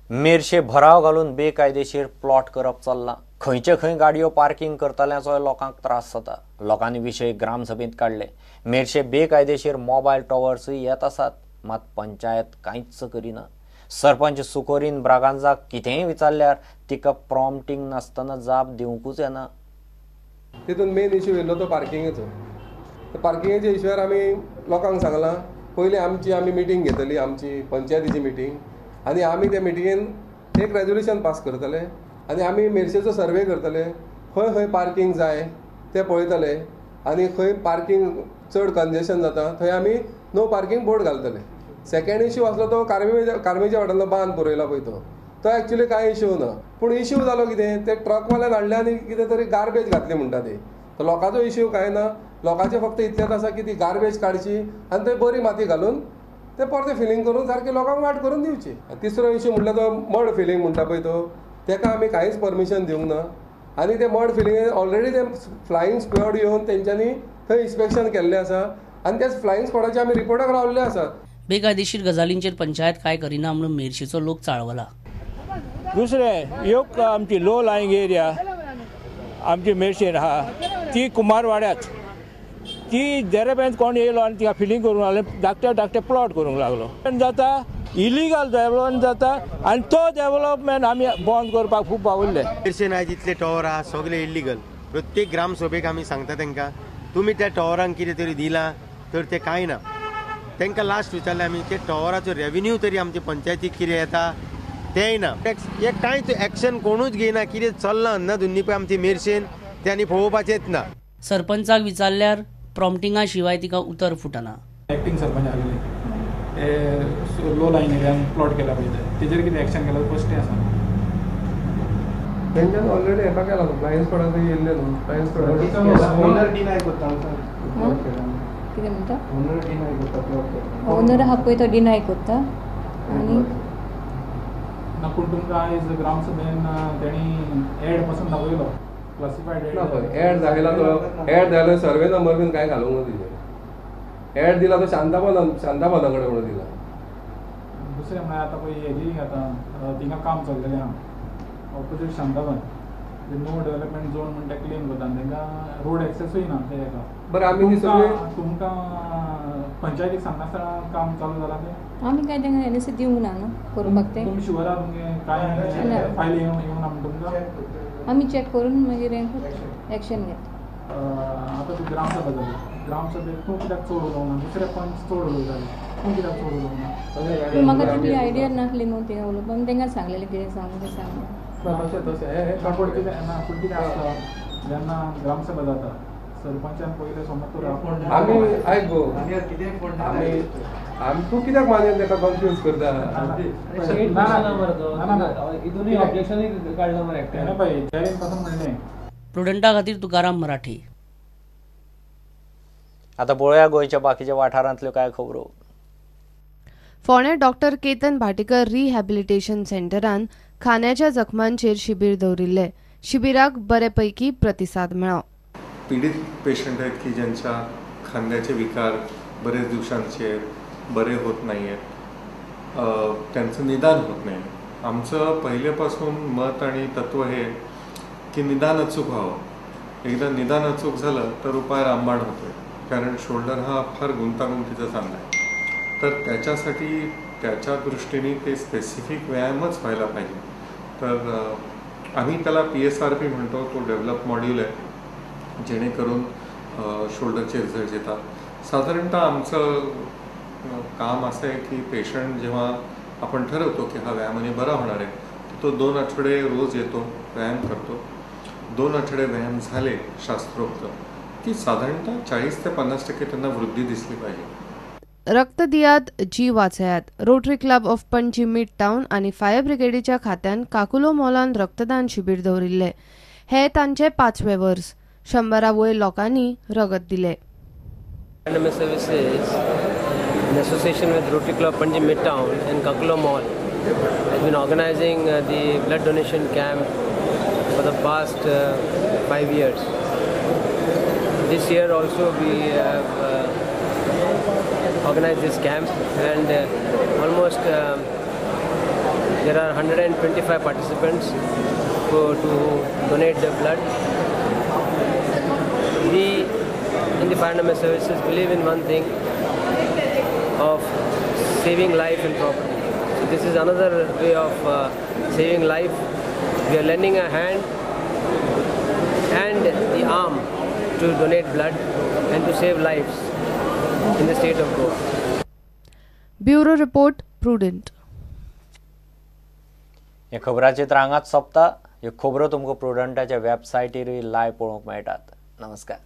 मेरशे भराव घालून बेकायदेशीर प्लॉट करप चल्ला। खंयचे खंय गाडयो पार्किंग करतल्यांचो लोकांक त्रास जाता। लोकांनी विशय ग्रामसभेत काढले। मेरशे बेकायदेशीर मोबायल टॉवर्स येत आसात, मात पंचायत कांयच करिना। सरपंच सुकोरीन ब्रागांजाक कितेंय विचारल्यार तिका प्रॉम्प्टिंग नासतना जाप दिवंकूच येना। तितून मेन इश्यू येयलो तो पार्किंगेचो। पार्किंगेच्या इश्यूवर आमी लोकांक सांगलां, पयलीं आमी मिटींग घेतली, आमची पंचायतीची मिटींग, आनी आमी त्या मिटिंगेन एक रेजोल्युशन पास करतले आनी आमी मेरशेचो सर्वे करतले। खंय खंय पार्किंग जाय ते पळयतले आनी खंय पार्किंग चड कंजेशन जाता थंय आमी नो पार्किंग बोर्ड घालतले। सेकंड इश्यू आसलो तो कार्मेच्या वाठारांतलो बांद पुरयला पळय तो एक्चुअली कांय इश्यू ना, पूण इश्यू जालो कितें, ते ट्रकवाल्यान हाडले आनी कितें तरी गार्बेज घातली म्हणटा ती। तर लोकांचो इश्यू कांय ना, लोकांचें फक्त इतलेंच आसा की ती गार्बेज काडची आनी थंय बरी माती घालून ते परते फिलींग करून सारके लोकांक वाट करून दिवची। तिसरो इश्यू म्हणल्यार तो मड फिलींग म्हणटा पळय तेका आमी कांयच परमिशन दिवंक ना आनी ते मड फिलींग ऑलरेडी ते फ्लायींग स्क्वॉड येवन तेंच्यांनी थंय इन्स्पेक्शन केल्लें आसा आनी त्या फ्लायींग स्क्वॉडाचे आमी रिपोर्टाक रावल्ले आसात। बेकायदेशीर गजालींचेर पंचायत काय करिना म्हणून मेरशेचो लोक चाळवला। दुसरें योग आमची लो लायंग एरिया आमची मेरशेन आहा ती कुमारवाड्यात ती देरेबेंत कोण येयलो आनी तिका फिलींग करूंक लागले, धाकटे प्लॉट करूंक लागलो। जाता इलिगल डेव्हलपमेंट जाता आनी तो डेव्हलपमेंट आमी बंद करपाक खूब पावयल्ले। मेरशेन आयज इतले टॉवर आहा सगळे इलिगल। प्रत्येक ग्रामसभेक आमी सांगता तांकां तुमी त्या टॉवरांक कितें तरी दिलां तर ते कांय ना। तांकां लास्ट विचारलें आमी ते टॉवराचो रेव्हेन्यू तरी आमच्या पंचायतीक कितें येता तेंय ना। हे कांयच एक्शन कोणूच घेयना, कितें चल्लां अन्नधुन्नी पळय आमची मेरशेन ते आनी पळोवपाचेंच ना। सरपंचाक विचारल्यार प्रॉम्प्टिंगा शिवाय तिका उतर फुटना। एक्टिंग सरपंच आसले ते लो लायन एरियान प्लॉट केला पळय तेजेर कितें एक्शन केला फस्ट आसा तेंच्यान ऑलरेडी हेका केला फ्लायींग स्क्वॉडाक येयल्ले न्हू। फ्लायींग स्क्वॉडाक ओनर डिनाय करता कितें म्हणटा ओनर डिनाय करता प्लॉट ओनर आहा पळय तो डिनाय करता आनी ना पूण तुमकां आयज ग्रामसभेन तेणी एड पासून दाखयलो क्लासिफायड एड ना पळय एड दाखयला तो एड जालो सर्वे नंबर बीन कांय घालूंक ना तिजेर। एड दिला तो शांताबादा कडेन म्हणून दिला। दुसरें म्हळ्यार आतां पळय हेजी आतां थिंगा काम चल्लेलें आहा ऑपोजीट शांताबाद नो डेव्हलपमेंट झोन म्हण ते क्लेम करता तांकां रोड एक्सेसूय ना ते हेका। बरें आमी ती सगळी तुमकां पंचायतीक सांगनासतना काम चालू जालां तें आमी काय तांकां एनएसी दिवंक ना न्हू करपाक ते। तुमी शुअर आहा तुमगे कांय फायल येवं ना म्हणटा तुमकां आमी चॅक करून मागीर एक्शन घेता। आतां ती ग्रामसभा जाली ग्रामसभेक तूं कित्याक चड उलोवंक ना, दुसरे पंच चड उलयताले तूं कित्याक चड उलोवंक ना? पूण म्हाका तितली आयडिया नासली न्हू तें उलोवपाक, आमी तांकां सांगलेलें कितें सांगूं तें सांगलें। पूण कितें आसता जेन्ना ग्रामसभा जाता सरपंचान पयलें समज तर आमी आयक गो आमी तूं कित्याक मानेन ताका कन्फ्यूज करता? हितूनय ऑब्जेक्शनूय काडला मरे एकट्यान पळय चॅलेंज पासून म्हणलें। प्रुडंटा खातीर तुकाराम मराठी। आता पळोवया गोंयच्या बाकीच्या वाठारांतल्यो कांय खबरो। फोंड्या डॉक्टर केतन भाटेकर रिहॅबिलिटेशन सेंटरान खांद्याच्या जखमांचेर शिबीर दवरिल्ले। शिबिराक बरेपैकी प्रतिसाद मेळ्ळो। पीडित पेशंट आहेत की ज्यांच्या खांद्याचे विकार बरेच दिवसांचे बरे होत नाही आहेत, त्यांचं निदान होत नाही। आमचं पहिल्यापासून मत आणि तत्व हे की निदान अचूक व्हावं। एकदा निदान अचूक झालं तर उपाय रामबाण होतोय, कारण शोल्डर हा फार गुंतागुंतीचा सांधा आहे। तर त्याच्यासाठी त्याच्या दृष्टीने ते स्पेसिफिक व्यायामच व्हायला पाहिजे। तर आम्ही त्याला PSRP म्हणतो, तो डेव्हलप मॉड्यूल आहे जेणेकरून शोल्डरचे रिझल्ट येतात। साधारणतः आमचं काम असं आहे की पेशंट जेव्हा आपण ठरवतो की हा व्यायामाने बरा होणार आहे तर तो 2 आठवडे रोज येतो, व्यायाम करतो। 2 आठवडे व्यायाम झाले शास्त्रोक्त की साधारणतः 40 ते 50% त्यांना वृद्धी दिसली पाहिजे। रक्त दियात जीव वाचयात Rotary Club of Panaji mid town आणि फायर ब्रिगेडीच्या खात्यान काकुलो मॉलान रक्तदान शिबीर दवरिल्ले। हे तांचे 5वे वर्स। 100 वयर लोकांनी रगत दिले। In association with Rotary Club Panji Midtown and Kakulo Mall has been organizing the blood donation camp for the past 5 years. This year also we have organized this camp and almost There are 125 participants to donate their blood. We in the Fire and Emergency Services believe in one thing of saving life and property. So this is another way of saving life. We are lending a hand and the arm to donate blood and to save lives in the state of Goa. Bureau report prudent. हे खबराचे तर हांगाच सोंपता. ह्यो खबरो तुमकां प्रुडंटाच्या वेबसायटीरूय live पळोवंक मेळटात. नमस्कार.